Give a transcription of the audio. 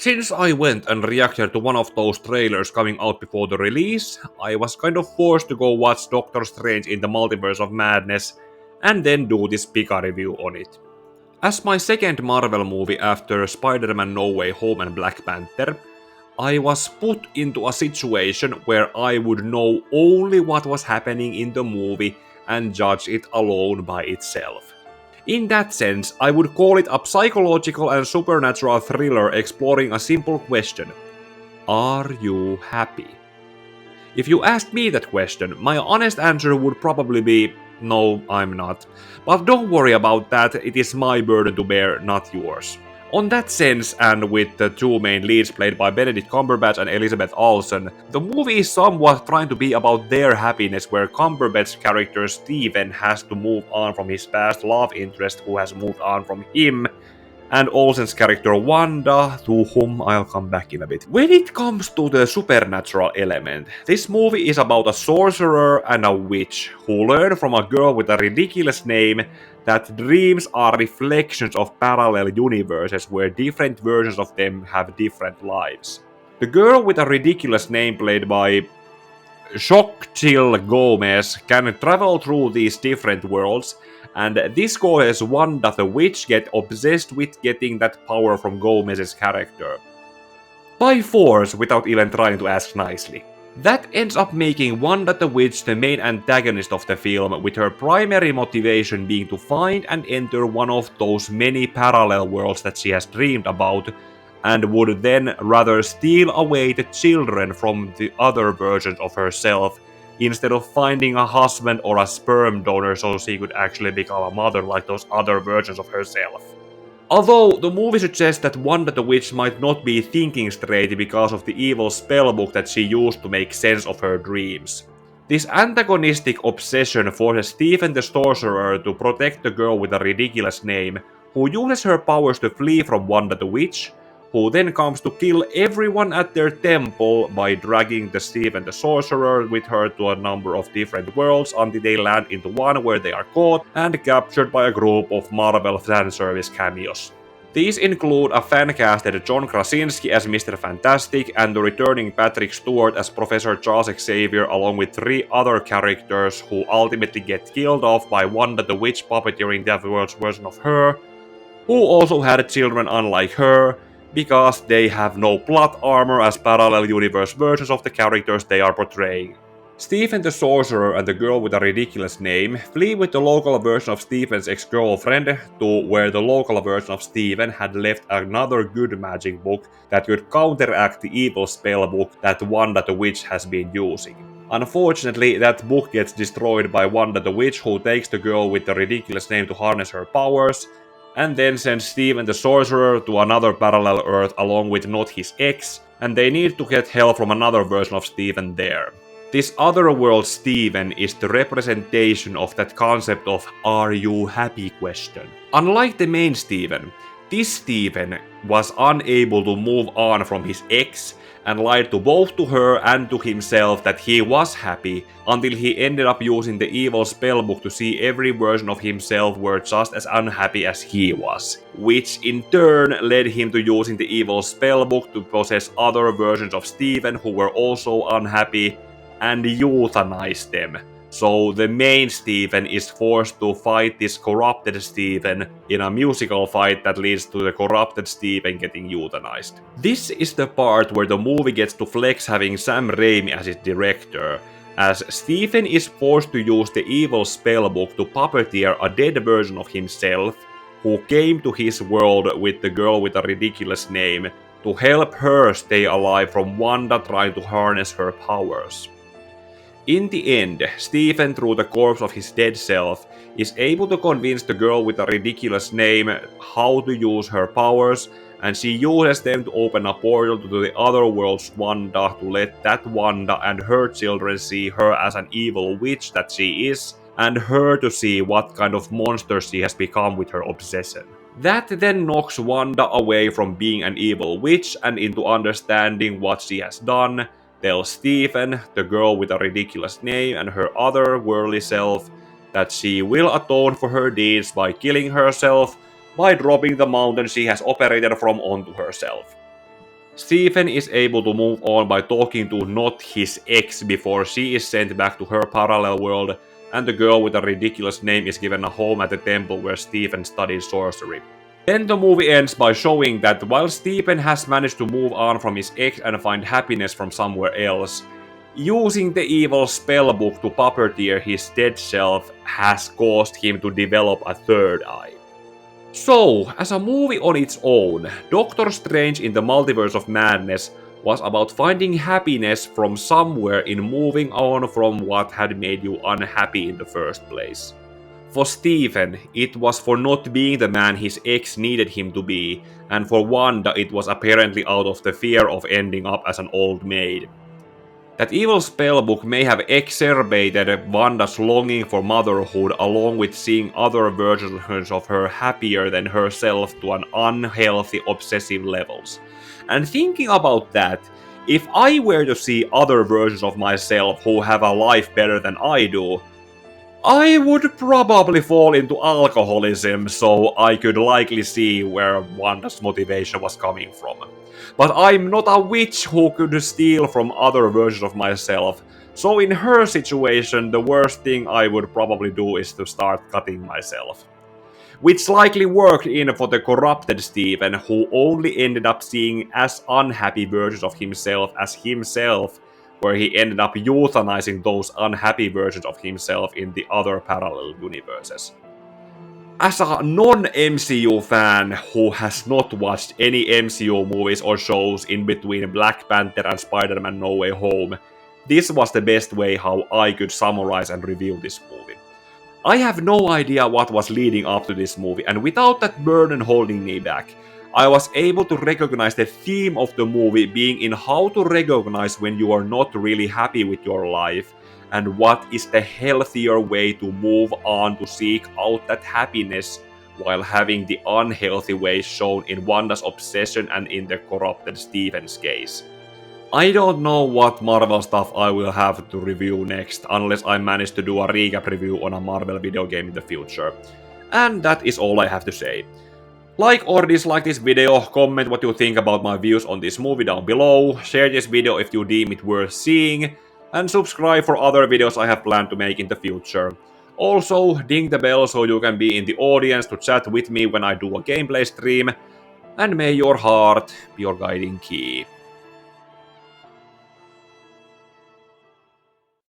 Since I went and reacted to one of those trailers coming out before the release, I was kind of forced to go watch Doctor Strange in the Multiverse of Madness and then do this Pika review on it. As my second Marvel movie after Spider-Man No Way Home and Black Panther, I was put into a situation where I would know only what was happening in the movie and judge it alone by itself. In that sense, I would call it a psychological and supernatural thriller exploring a simple question. Are you happy? If you asked me that question, my honest answer would probably be, no, I'm not. But don't worry about that, it is my burden to bear, not yours. On that sense, and with the two main leads played by Benedict Cumberbatch and Elizabeth Olsen, the movie is somewhat trying to be about their happiness, where Cumberbatch's character Stephen has to move on from his past love interest who has moved on from him, and Olsen's character Wanda, to whom I'll come back in a bit. When it comes to the supernatural element, this movie is about a sorcerer and a witch who learn from a girl with a ridiculous name that dreams are reflections of parallel universes where different versions of them have different lives. The girl with a ridiculous name played by Xochitl Gomez can travel through these different worlds, and this causes Wanda the Witch get obsessed with getting that power from Gomez's character. By force, without even trying to ask nicely. That ends up making Wanda the Witch the main antagonist of the film, with her primary motivation being to find and enter one of those many parallel worlds that she has dreamed about, and would then rather steal away the children from the other versions of herself, instead of finding a husband or a sperm donor so she could actually become a mother like those other versions of herself. Although the movie suggests that Wanda the Witch might not be thinking straight because of the evil spellbook that she used to make sense of her dreams. This antagonistic obsession forces Stephen the Sorcerer to protect the girl with a ridiculous name, who uses her powers to flee from Wanda the Witch, who then comes to kill everyone at their temple by dragging the Stephen the Sorcerer with her to a number of different worlds until they land into one where they are caught and captured by a group of Marvel fanservice cameos. These include a fan-casted John Krasinski as Mr. Fantastic and the returning Patrick Stewart as Professor Charles Xavier, along with 3 other characters who ultimately get killed off by Wanda the Witch puppeteering the world's version of her, who also had children unlike her, because they have no plot armor as parallel universe versions of the characters they are portraying. Stephen the Sorcerer and the girl with a ridiculous name flee with the local version of Stephen's ex-girlfriend to where the local version of Stephen had left another good magic book that could counteract the evil spellbook that Wanda the Witch has been using. Unfortunately, that book gets destroyed by Wanda the Witch, who takes the girl with the ridiculous name to harness her powers, and then sends Stephen the Sorcerer to another parallel Earth along with not his ex, and they need to get help from another version of Stephen there. This otherworld Stephen is the representation of that concept of "are you happy" question. Unlike the main Stephen, this Stephen was unable to move on from his ex and lied to both to her and to himself that he was happy, until he ended up using the evil spellbook to see every version of himself were just as unhappy as he was, which in turn led him to using the evil spellbook to possess other versions of Stephen who were also unhappy and euthanize them. So the main Stephen is forced to fight this corrupted Stephen in a musical fight that leads to the corrupted Stephen getting euthanized. This is the part where the movie gets to flex having Sam Raimi as its director, as Stephen is forced to use the evil spellbook to puppeteer a dead version of himself who came to his world with the girl with a ridiculous name to help her stay alive from Wanda trying to harness her powers. In the end, Stephen, through the corpse of his dead self, is able to convince the girl with a ridiculous name how to use her powers, and she uses them to open a portal to the other world's Wanda to let that Wanda and her children see her as an evil witch that she is, and her to see what kind of monster she has become with her obsession. That then knocks Wanda away from being an evil witch and into understanding what she has done, tells Stephen, the girl with a ridiculous name, and her other worldly self that she will atone for her deeds by killing herself by dropping the mountain she has operated from onto herself. Stephen is able to move on by talking to not his ex before she is sent back to her parallel world, and the girl with a ridiculous name is given a home at the temple where Stephen studied sorcery. Then the movie ends by showing that while Stephen has managed to move on from his ex and find happiness from somewhere else, using the evil spellbook to puppeteer his dead self has caused him to develop a third eye. So, as a movie on its own, Doctor Strange in the Multiverse of Madness was about finding happiness from somewhere in moving on from what had made you unhappy in the first place. For Stephen, it was for not being the man his ex needed him to be, and for Wanda it was apparently out of the fear of ending up as an old maid. That evil spellbook may have exacerbated Wanda's longing for motherhood along with seeing other versions of her happier than herself to an unhealthy obsessive levels. And thinking about that, if I were to see other versions of myself who have a life better than I do, I would probably fall into alcoholism, so I could likely see where Wanda's motivation was coming from. But I'm not a witch who could steal from other versions of myself, so in her situation, the worst thing I would probably do is to start cutting myself. Which likely worked in for the corrupted Stephen, who only ended up seeing as unhappy versions of himself as himself, where he ended up euthanizing those unhappy versions of himself in the other parallel universes. As a non-MCU fan who has not watched any MCU movies or shows in between Black Panther and Spider-Man No Way Home, this was the best way how I could summarize and review this movie. I have no idea what was leading up to this movie, and without that burden holding me back, I was able to recognize the theme of the movie being in how to recognize when you are not really happy with your life, and what is the healthier way to move on to seek out that happiness while having the unhealthy ways shown in Wanda's obsession and in the corrupted Stephen's case. I don't know what Marvel stuff I will have to review next, unless I manage to do a recap review on a Marvel video game in the future. And that is all I have to say. Like or dislike this video, comment what you think about my views on this movie down below, share this video if you deem it worth seeing, and subscribe for other videos I have planned to make in the future. Also, ding the bell so you can be in the audience to chat with me when I do a gameplay stream, and may your heart be your guiding key.